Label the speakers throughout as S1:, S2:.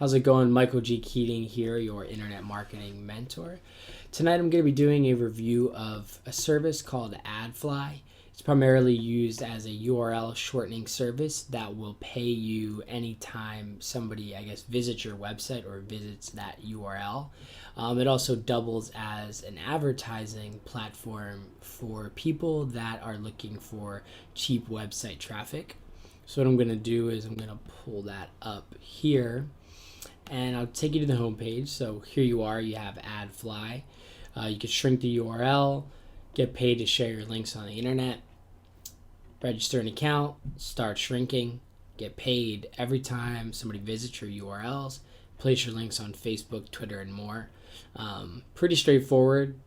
S1: How's it going? Michael G. Keating here, your internet marketing mentor. Tonight I'm going to be doing a review of a service called AdFly. It's primarily used as a URL shortening service that will pay you anytime somebody, visits your website or visits that URL. It also doubles as an advertising platform for people that are looking for cheap website traffic. So what I'm going to do is I'm going to pull that up here and I'll take you to the home page. So here you are, you have AdFly. You can shrink the URL, get paid to share your links on the internet, register an account, start shrinking, get paid every time somebody visits your URLs, place your links on Facebook, Twitter, and more. Pretty straightforward.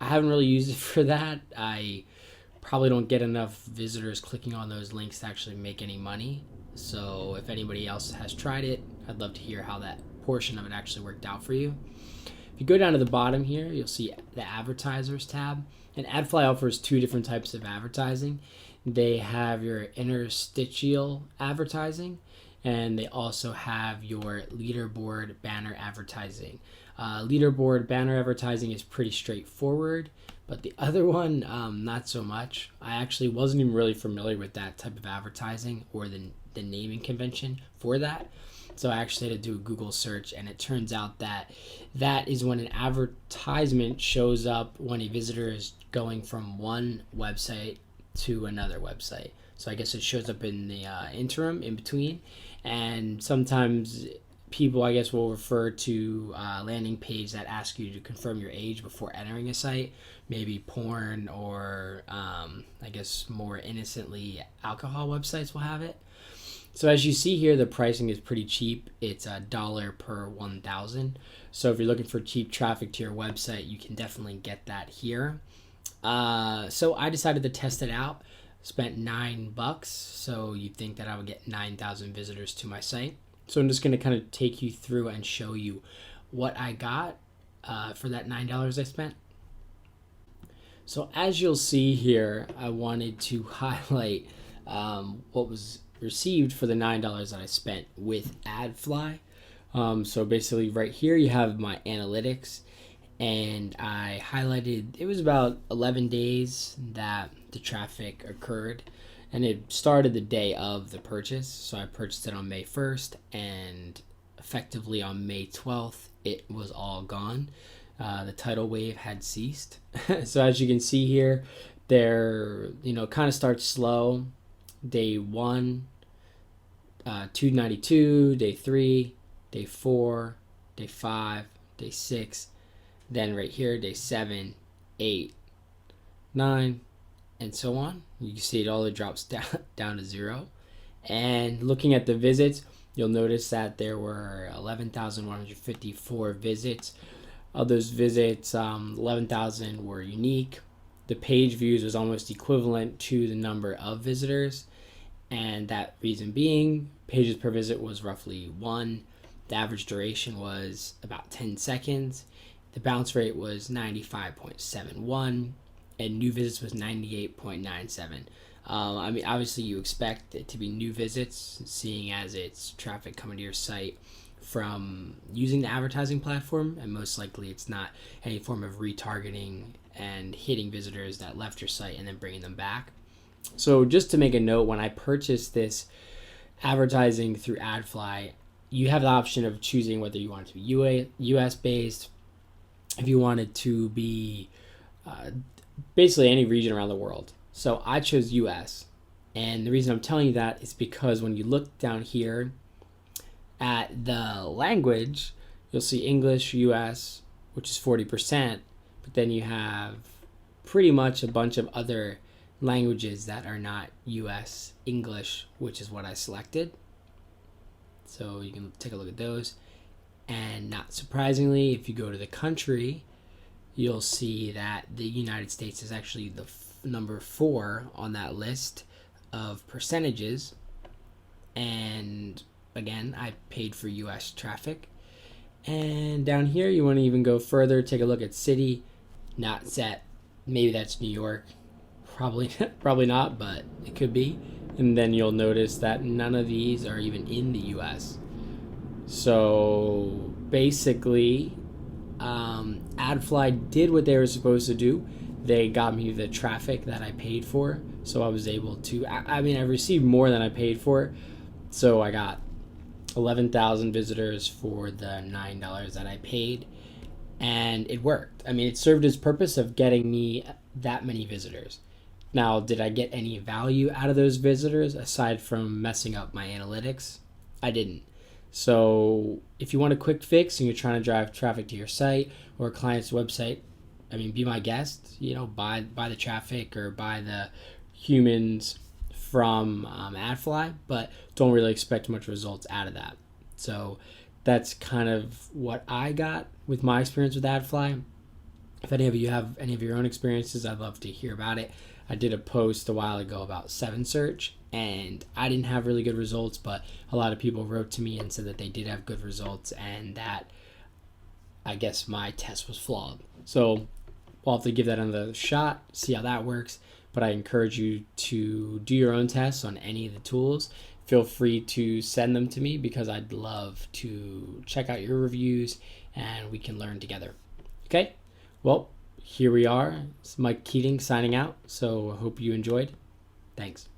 S1: I haven't really used it for that. I probably don't get enough visitors clicking on those links to actually make any money. So if anybody else has tried it, I'd love to hear how that portion of it actually worked out for you. If you go down to the bottom here, you'll see the advertisers tab. And AdFly offers two different types of advertising. They have your interstitial advertising, and they also have your leaderboard banner advertising. Leaderboard banner advertising is pretty straightforward, but the other one, not so much. I actually wasn't even really familiar with that type of advertising or the naming convention for that. So I actually had to do a Google search, and it turns out that that is when an advertisement shows up when a visitor is going from one website to another website. So I guess it shows up in the interim in between, and sometimes people will refer to a landing page that asks you to confirm your age before entering a site, maybe porn or more innocently alcohol websites will have it. So as you see here, the pricing is pretty cheap. It's $1 per 1,000. So if you're looking for cheap traffic to your website, you can definitely get that here. So I decided to test it out. Spent $9. So you'd think that I would get 9,000 visitors to my site. So I'm just going to kind of take you through and show you what I got for that $9 I spent. So as you'll see here, I wanted to highlight what was received for the $9 that I spent with AdFly. So basically right here you have my analytics, and I highlighted it was about 11 days that the traffic occurred, and it started the day of the purchase. So I purchased it on May 1st, and effectively on May 12th it was all gone. The tidal wave had ceased. So as you can see here, there kind of starts slow. Day 1, 292, day 3, day 4, day 5, day 6, then right here, day 7, 8, 9, and so on. You can see it all drops down to 0. And looking at the visits, you'll notice that there were 11,154 visits. Of those visits, 11,000 were unique. The page views was almost equivalent to the number of visitors, and that reason being, pages per visit was roughly 1. The average duration was about 10 seconds. The bounce rate was 95.71, and new visits was 98.97. Obviously you expect it to be new visits, seeing as it's traffic coming to your site from using the advertising platform, and most likely it's not any form of retargeting and hitting visitors that left your site and then bringing them back. So just to make a note, when I purchased this advertising through AdFly, you have the option of choosing whether you want it to be US based, if you want it to be basically any region around the world. So I chose US, and the reason I'm telling you that is because when you look down here at the language, you'll see English US, which is 40%, but then you have pretty much a bunch of other languages that are not US English, which is what I selected. So you can take a look at those. And not surprisingly, if you go to the country, you'll see that the United States is actually the number 4 on that list of percentages. And again, I paid for US traffic. And down here, you want to even go further, take a look at city, not set. Maybe that's New York. Probably not, but it could be. And then you'll notice that none of these are even in the US. So basically, AdFly did what they were supposed to do. They got me the traffic that I paid for, so I was able to. I mean, I received more than I paid for, so I got 11,000 visitors for the $9 that I paid, and it worked. I mean, it served its purpose of getting me that many visitors. Now, did I get any value out of those visitors aside from messing up my analytics? I didn't. So, if you want a quick fix and you're trying to drive traffic to your site or a client's website, I mean, be my guest. Buy the traffic or buy the humans from AdFly, but don't really expect much results out of that. So, that's kind of what I got with my experience with AdFly. If any of you have any of your own experiences, I'd love to hear about it. I did a post a while ago about 7Search, and I didn't have really good results, but a lot of people wrote to me and said that they did have good results and that I guess my test was flawed. So we'll have to give that another shot, see how that works. But I encourage you to do your own tests on any of the tools. Feel free to send them to me because I'd love to check out your reviews and we can learn together. Okay? Well, here we are. It's Mike Keating signing out. So I hope you enjoyed. Thanks.